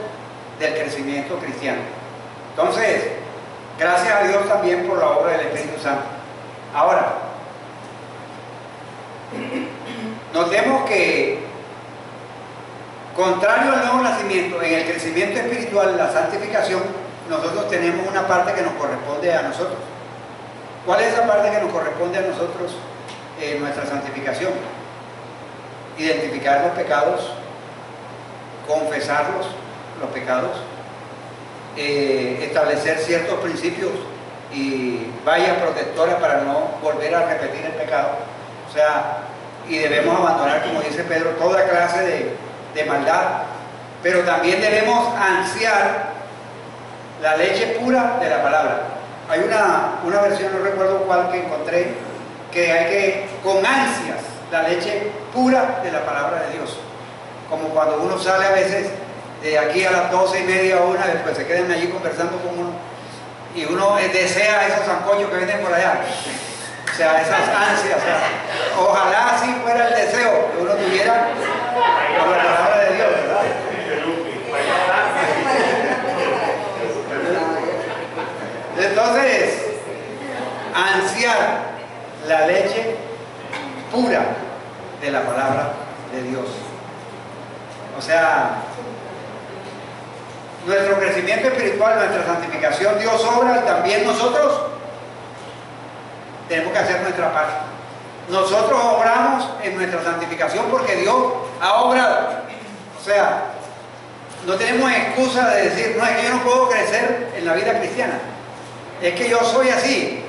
del crecimiento cristiano. Entonces, gracias a Dios también por la obra del Espíritu Santo. Ahora, notemos que, contrario al nuevo nacimiento, en el crecimiento espiritual, la santificación, nosotros tenemos una parte que nos corresponde a nosotros. ¿Cuál es esa parte que nos corresponde a nosotros en nuestra santificación? Identificar los pecados, confesarlos, los pecados, establecer ciertos principios y vallas protectoras para no volver a repetir el pecado. O sea, y debemos abandonar, como dice Pedro, toda clase de maldad, pero también debemos ansiar la leche pura de la palabra. Hay una versión, no recuerdo cuál, que encontré, que hay que, con ansias, la leche pura de la palabra de Dios. Como cuando uno sale a veces de aquí a las 12:30 o 1, después se quedan allí conversando con uno, y uno desea esos sancochos que venden por allá. O sea, esas ansias. O sea, ojalá así fuera el deseo que uno tuviera con la palabra de Dios, ¿verdad? Entonces, ansiar la leche pura de la palabra de Dios. O sea, nuestro crecimiento espiritual, nuestra santificación, Dios obra y también nosotros tenemos que hacer nuestra parte. Nosotros obramos en nuestra santificación porque Dios ha obrado. O sea, no tenemos excusa de decir, no, es que yo no puedo crecer en la vida cristiana. Es que yo soy así.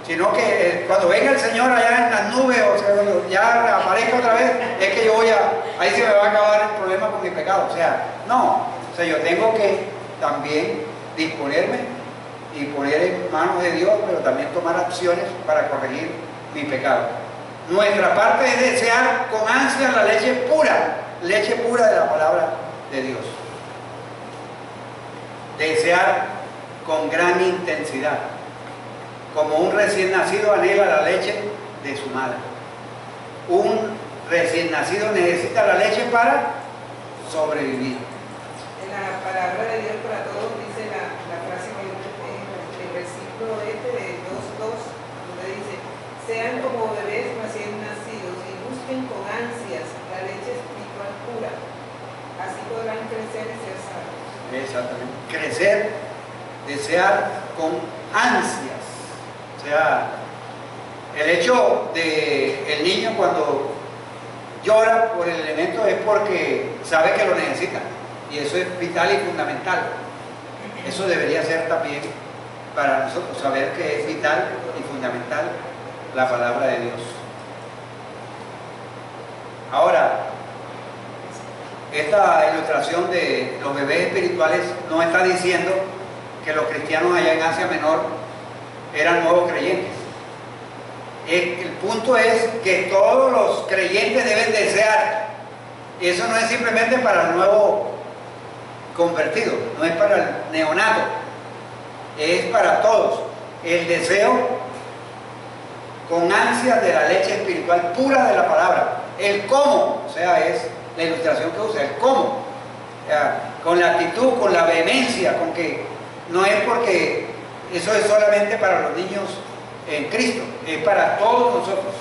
Sino que cuando venga el Señor allá en las nubes, o sea, cuando ya aparezca otra vez, es que yo voy a, ahí se me va a acabar el problema con mi pecado. O sea, no. O sea, yo tengo que también disponerme y poner en manos de Dios, pero también tomar acciones para corregir mi pecado. Nuestra parte es desear con ansia la leche pura de la palabra de Dios. Desear con gran intensidad. Como un recién nacido anhela la leche de su madre. Un recién nacido necesita la leche para sobrevivir. En la palabra de Dios para todos dice la frase que el versículo de 2:2, donde dice: sean como bebés recién nacidos y busquen con ansias la leche espiritual pura, así podrán crecer y ser sabios. Exactamente. Crecer, desear con ansias. O sea, el hecho de el niño cuando llora por el elemento es porque sabe que lo necesita. Y eso es vital y fundamental. Eso debería ser también para nosotros, saber que es vital y fundamental la palabra de Dios. Ahora, esta ilustración de los bebés espirituales no está diciendo que los cristianos allá en Asia Menor eran nuevos creyentes. El punto es que todos los creyentes deben desear. Eso no es simplemente para el nuevo convertido, no es para el neonato, es para todos. El deseo con ansias de la leche espiritual pura de la palabra. El cómo, o sea, es la ilustración que usa, el cómo. O sea, con la actitud, con la vehemencia, con que no es porque eso es solamente para los niños en Cristo, es para todos nosotros.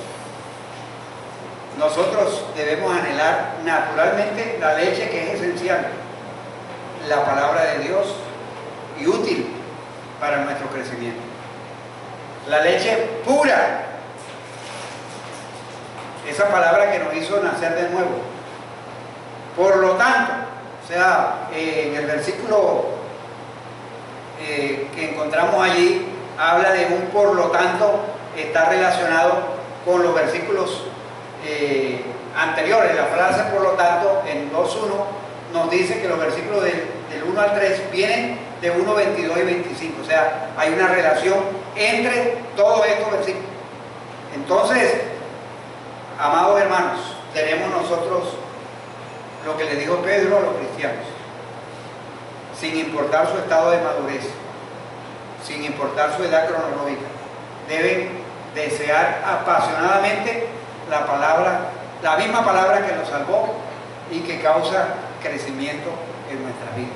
Nosotros debemos anhelar naturalmente la leche que es esencial, la palabra de Dios, y útil para nuestro crecimiento. La leche pura, esa palabra que nos hizo nacer de nuevo. Por lo tanto, o sea, en el versículo que encontramos allí, habla de un por lo tanto, está relacionado con los versículos anteriores. La frase por lo tanto en 2.1 nos dice que los versículos del 1 al 3 vienen de 1, 22 y 25. O sea, hay una relación entre todos estos versículos. Entonces, amados hermanos, tenemos nosotros lo que le dijo Pedro a los cristianos, sin importar su estado de madurez, sin importar su edad cronológica, deben desear apasionadamente la palabra, la misma palabra que los salvó y que causa crecimiento en nuestras vidas.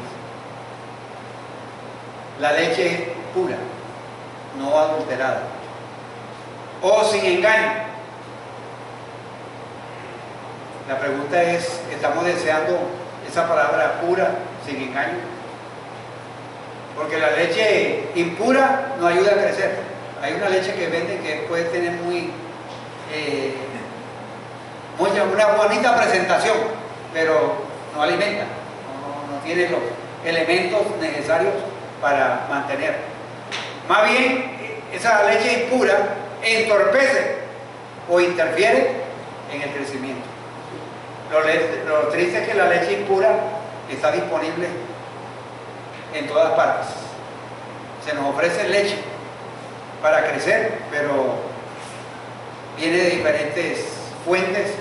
La leche pura, no adulterada o sin engaño. La pregunta es, ¿estamos deseando esa palabra pura, sin engaño? Porque la leche impura no ayuda a crecer. Hay una leche que venden que puede tener una bonita presentación, pero no alimenta, no tiene los elementos necesarios para mantener. Más bien, esa leche impura entorpece o interfiere en el crecimiento. Lo triste es que la leche impura está disponible en todas partes. Se nos ofrece leche para crecer, pero viene de diferentes fuentes.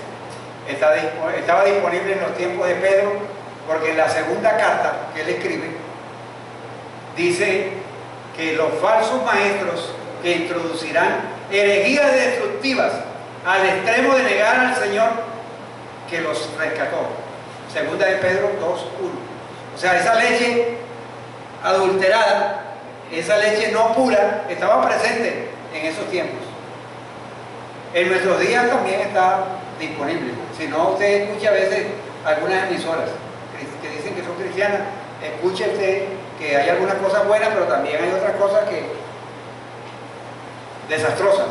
Estaba disponible en los tiempos de Pedro, porque en la segunda carta que él escribe dice que los falsos maestros que introducirán herejías destructivas al extremo de negar al Señor que los rescató. Segunda de Pedro 2:1. O sea, esa leche adulterada esa leche no pura estaba presente en esos tiempos. En nuestros días también está disponible. Si no, usted escucha a veces algunas emisoras que dicen que son cristianas, escuche usted que hay algunas cosas buenas, pero también hay otras cosas que desastrosas.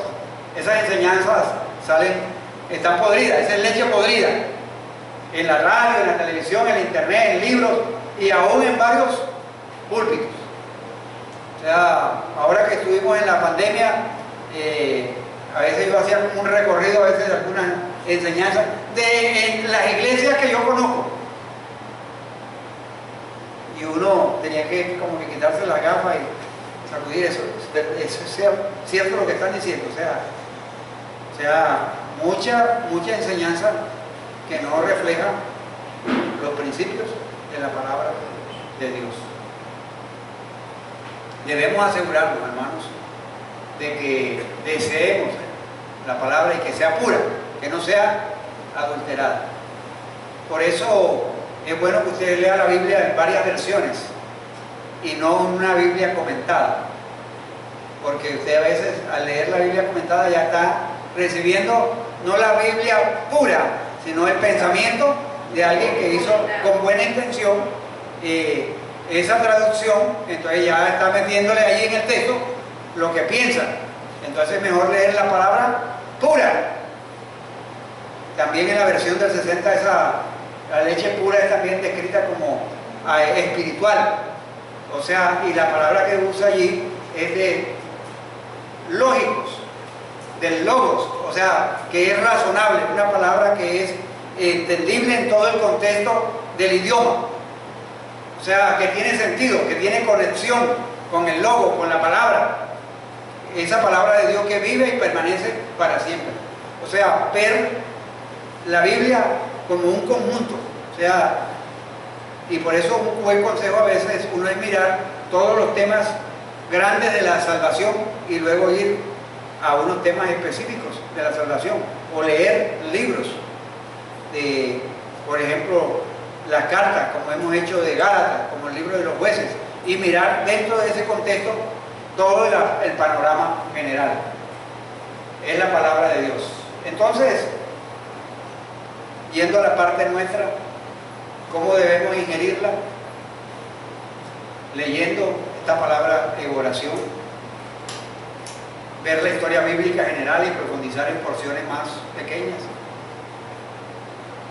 Esas enseñanzas están podridas, esa es leche podrida. En la radio, en la televisión, en el internet, en libros y aún en varios púlpitos. O sea, ahora que estuvimos en la pandemia, a veces yo hacía como un recorrido, a veces de algunas enseñanzas en las iglesias que yo conozco. Y uno tenía que como que quitarse las gafas y sacudir eso. Eso es cierto lo que están diciendo. O sea, mucha enseñanza que no refleja los principios de la palabra de Dios. Debemos asegurarnos, hermanos, de que deseemos la palabra y que sea pura, que no sea adulterada. Por eso es bueno que usted lea la Biblia en varias versiones y no una Biblia comentada, porque usted a veces al leer la Biblia comentada ya está recibiendo no la Biblia pura, sino el pensamiento de alguien que hizo con buena intención esa traducción. Entonces ya está metiéndole allí en el texto lo que piensa. Entonces es mejor leer la palabra pura. También en la versión del 60 la leche pura es también descrita como espiritual. O sea, y la palabra que usa allí es de lógicos, del logos, o sea, que es razonable, una palabra que es entendible en todo el contexto del idioma. O sea, que tiene sentido, que tiene conexión con el logo, con la palabra. Esa palabra de Dios que vive y permanece para siempre. O sea, ver la Biblia como un conjunto. O sea, y por eso un buen consejo a veces uno es mirar todos los temas grandes de la salvación y luego ir a unos temas específicos de la salvación, o leer libros de, por ejemplo, las cartas, como hemos hecho de Gálatas, como el libro de los jueces, y mirar dentro de ese contexto todo el panorama general. Es la palabra de Dios. Entonces, yendo a la parte nuestra, ¿cómo debemos ingerirla? Leyendo esta palabra en oración, ver la historia bíblica general y profundizar en porciones más pequeñas.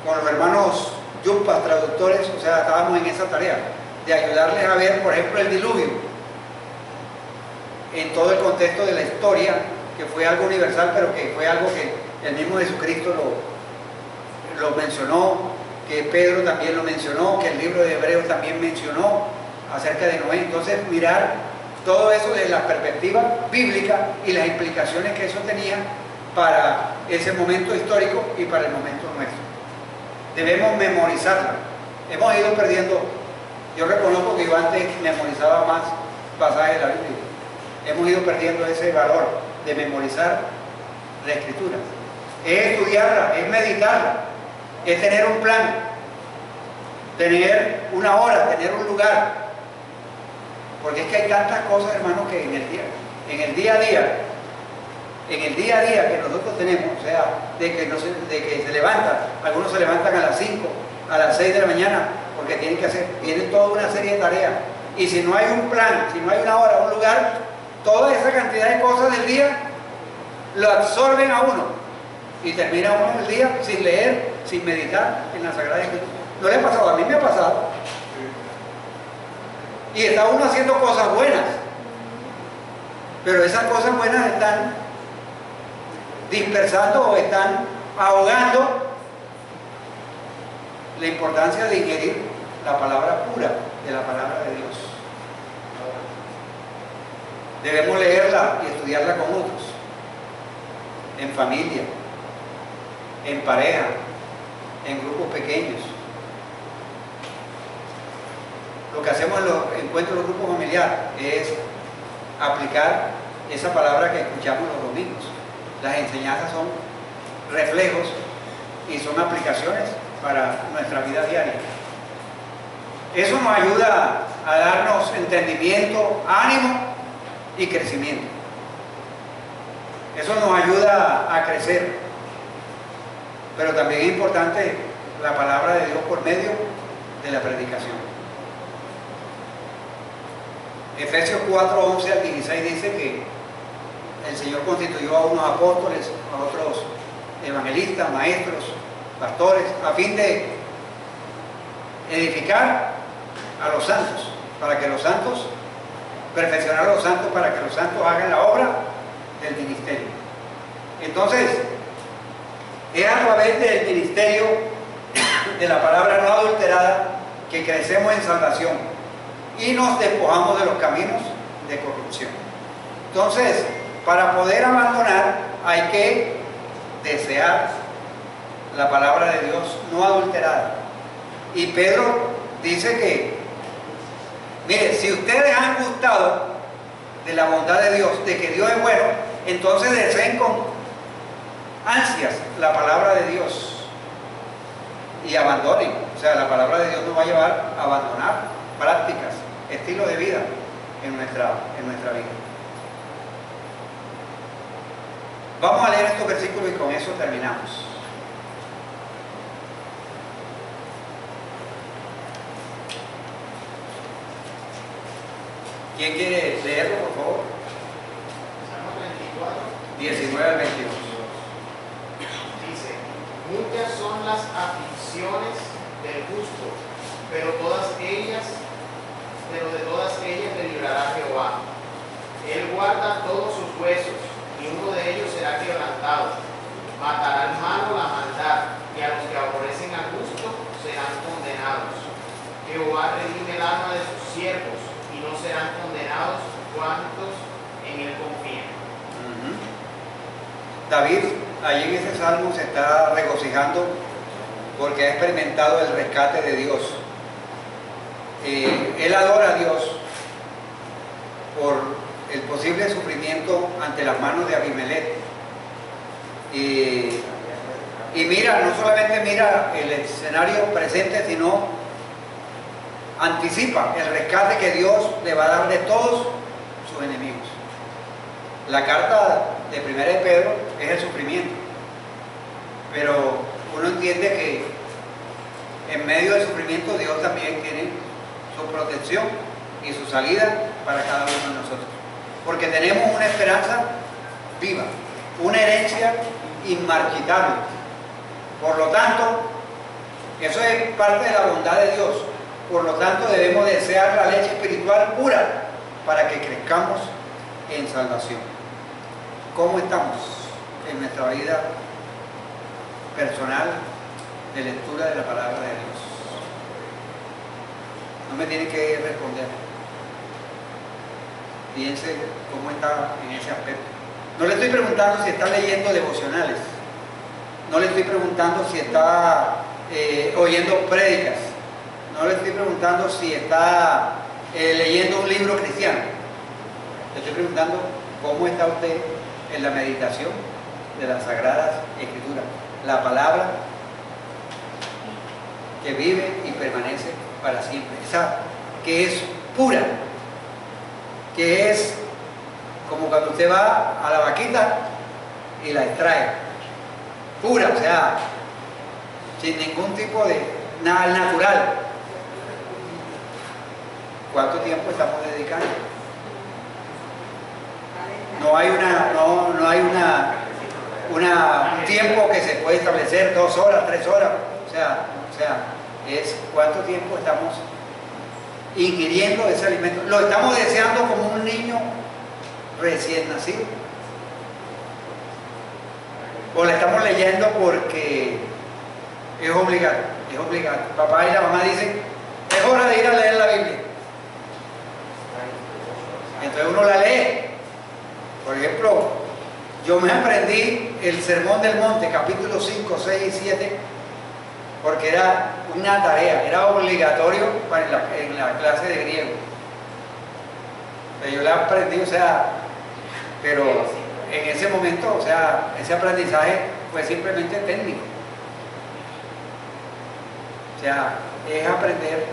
Con los hermanos Yupas, traductores, o sea, estábamos en esa tarea de ayudarles a ver, por ejemplo, el diluvio en todo el contexto de la historia, que fue algo universal, pero que fue algo que el mismo Jesucristo lo mencionó, que Pedro también lo mencionó, que el libro de Hebreos también mencionó acerca de Noé. Entonces, mirar todo eso desde la perspectiva bíblica y las implicaciones que eso tenía para ese momento histórico y para el momento nuestro. Debemos memorizarla. Hemos ido perdiendo, yo reconozco que yo antes memorizaba más pasajes de la Biblia. Hemos ido perdiendo ese valor de memorizar la Escritura. Es estudiarla, es meditarla, es tener un plan, tener una hora, tener un lugar. Porque es que hay tantas cosas, hermanos, que en el día a día que nosotros tenemos, o sea, de que se levantan, algunos se levantan a las 5, a las 6 de la mañana, porque tienen toda una serie de tareas. Y si no hay un plan, si no hay una hora, un lugar, toda esa cantidad de cosas del día lo absorben a uno. Y termina uno el día sin leer, sin meditar en la Sagrada Escritura. ¿No le ha pasado? A mí me ha pasado. Y está uno haciendo cosas buenas, pero esas cosas buenas están dispersando o están ahogando la importancia de ingerir la palabra pura de la palabra de Dios. Debemos leerla y estudiarla con otros, en familia, en pareja, en grupos pequeños. Lo que hacemos en los encuentros de los grupos familiares es aplicar esa palabra que escuchamos los domingos. Las enseñanzas son reflejos y son aplicaciones para nuestra vida diaria. Eso nos ayuda a darnos entendimiento, ánimo y crecimiento. Eso nos ayuda a crecer, pero también es importante la palabra de Dios por medio de la predicación. Efesios 4, 11 al 16 dice que el Señor constituyó a unos apóstoles, a otros evangelistas, maestros, pastores, a fin de edificar a los santos, para que los santos, perfeccionar a los santos, para que los santos hagan la obra del ministerio. Entonces, es a través del ministerio de la palabra no adulterada que crecemos en salvación y nos despojamos de los caminos de corrupción. Entonces, para poder abandonar hay que desear la palabra de Dios no adulterada. Y Pedro dice que, mire, si ustedes han gustado de la bondad de Dios, de que Dios es bueno, entonces deseen con ansias la palabra de Dios y abandonen. O sea, la palabra de Dios nos va a llevar a abandonar prácticas, estilo de vida en nuestra vida. Vamos a leer estos versículos y con eso terminamos. ¿Quién quiere leerlo, por favor? Salmo 34. 19 al 22. Dice: muchas son las aflicciones del justo, pero de todas ellas te librará Jehová. Él guarda todos sus huesos, y uno de ellos será quebrantado. Matará al malo la maldad, y a los que aborrecen al justo serán condenados. Jehová redime el alma de sus siervos, y no serán condenados cuantos en él confían. David, allí en ese salmo, se está regocijando porque ha experimentado el rescate de Dios. Él adora a Dios por el posible sufrimiento ante las manos de Abimelech. Y mira, no solamente mira el escenario presente, sino anticipa el rescate que Dios le va a dar de todos sus enemigos. La carta de 1 de Pedro es el sufrimiento, pero uno entiende que en medio del sufrimiento Dios también tiene su protección y su salida para cada uno de nosotros, porque tenemos una esperanza viva, una herencia inmarchitable. Por lo tanto, eso es parte de la bondad de Dios. Por lo tanto, debemos desear la leche espiritual pura para que crezcamos en salvación. ¿Cómo estamos en nuestra vida personal de lectura de la palabra de Dios? No me tiene que responder. Piense cómo está en ese aspecto. No le estoy preguntando si está leyendo devocionales. No le estoy preguntando si está oyendo prédicas. No le estoy preguntando si está leyendo un libro cristiano. Le estoy preguntando cómo está usted en la meditación de las Sagradas Escrituras. La palabra que vive y permanece para siempre. Esa que es pura. Que es como cuando usted va a la vaquita y la extrae. Pura, o sea, sin ningún tipo de nada natural. ¿Cuánto tiempo estamos dedicando? No hay un tiempo que se puede establecer, 2 horas, 3 horas. O sea, es cuánto tiempo estamos ingiriendo ese alimento. Lo estamos deseando como un niño recién nacido. O la estamos leyendo porque es obligado. Papá y la mamá dicen, es hora de ir a leer la Biblia. Entonces uno la lee. Por ejemplo, yo me aprendí el Sermón del Monte, capítulos 5, 6 y 7, porque era una tarea, era obligatorio en la clase de griego. Yo la aprendí, pero en ese momento, ese aprendizaje fue simplemente técnico. Es aprender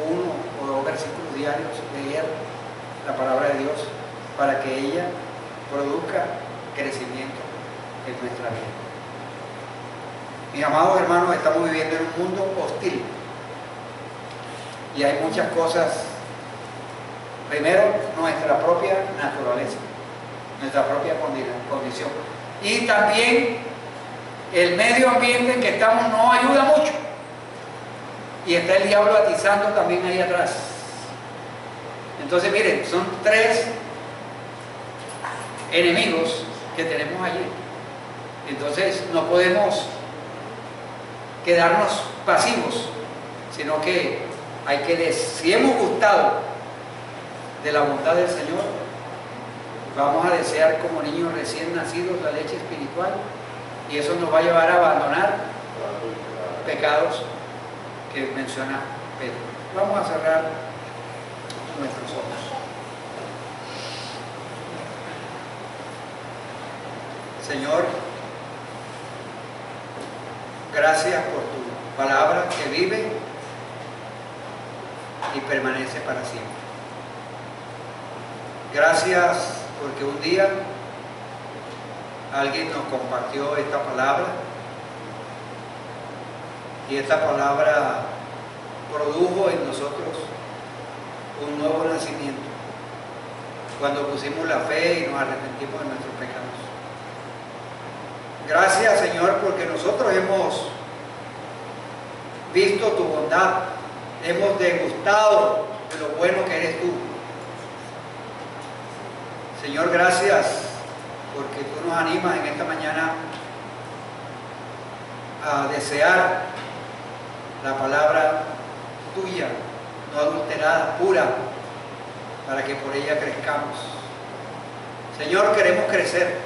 1 o 2 versículos diarios, leer la palabra de Dios, para que ella produzca crecimiento en nuestra vida. Mis amados hermanos, estamos viviendo en un mundo hostil y hay muchas cosas. Primero, nuestra propia naturaleza, nuestra propia condición, y también el medio ambiente en que estamos no ayuda mucho, y está el diablo atizando también ahí atrás. Entonces miren, son tres enemigos que tenemos allí. Entonces no podemos quedarnos pasivos, sino que hay que, si hemos gustado de la bondad del Señor, vamos a desear como niños recién nacidos la leche espiritual, y eso nos va a llevar a abandonar pecados que menciona Pedro. Vamos a cerrar nuestros ojos. Señor, gracias por tu palabra que vive y permanece para siempre. Gracias porque un día alguien nos compartió esta palabra y esta palabra produjo en nosotros un nuevo nacimiento cuando pusimos la fe y nos arrepentimos de nuestros pecados. Gracias, Señor, porque nosotros hemos visto tu bondad, hemos degustado de lo bueno que eres tú. Señor, gracias porque tú nos animas en esta mañana a desear la palabra tuya, no adulterada, pura, para que por ella crezcamos. Señor, queremos crecer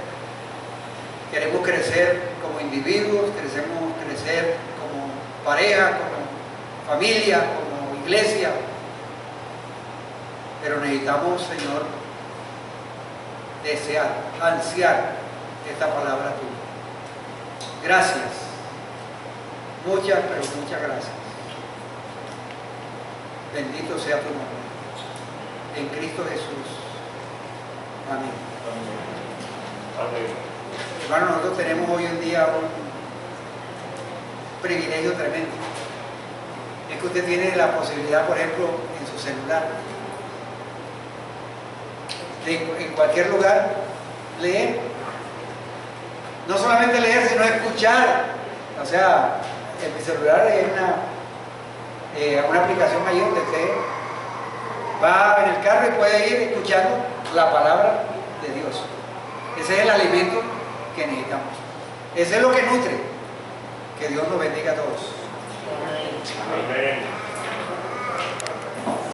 como individuos, queremos crecer como pareja, como familia, como iglesia, pero necesitamos, Señor, desear, ansiar esta palabra tuya. Gracias, muchas, pero muchas gracias. Bendito sea tu nombre, en Cristo Jesús. Amén. Amén. Hermano, nosotros tenemos hoy en día un privilegio tremendo. Es que usted tiene la posibilidad, por ejemplo, en su celular, de en cualquier lugar leer. No solamente leer, sino escuchar. O sea, en mi celular hay una aplicación ahí donde usted va en el carro y puede ir escuchando la palabra de Dios. Ese es el alimento que necesitamos. Ese es lo que nutre. Que Dios nos bendiga a todos. Amén.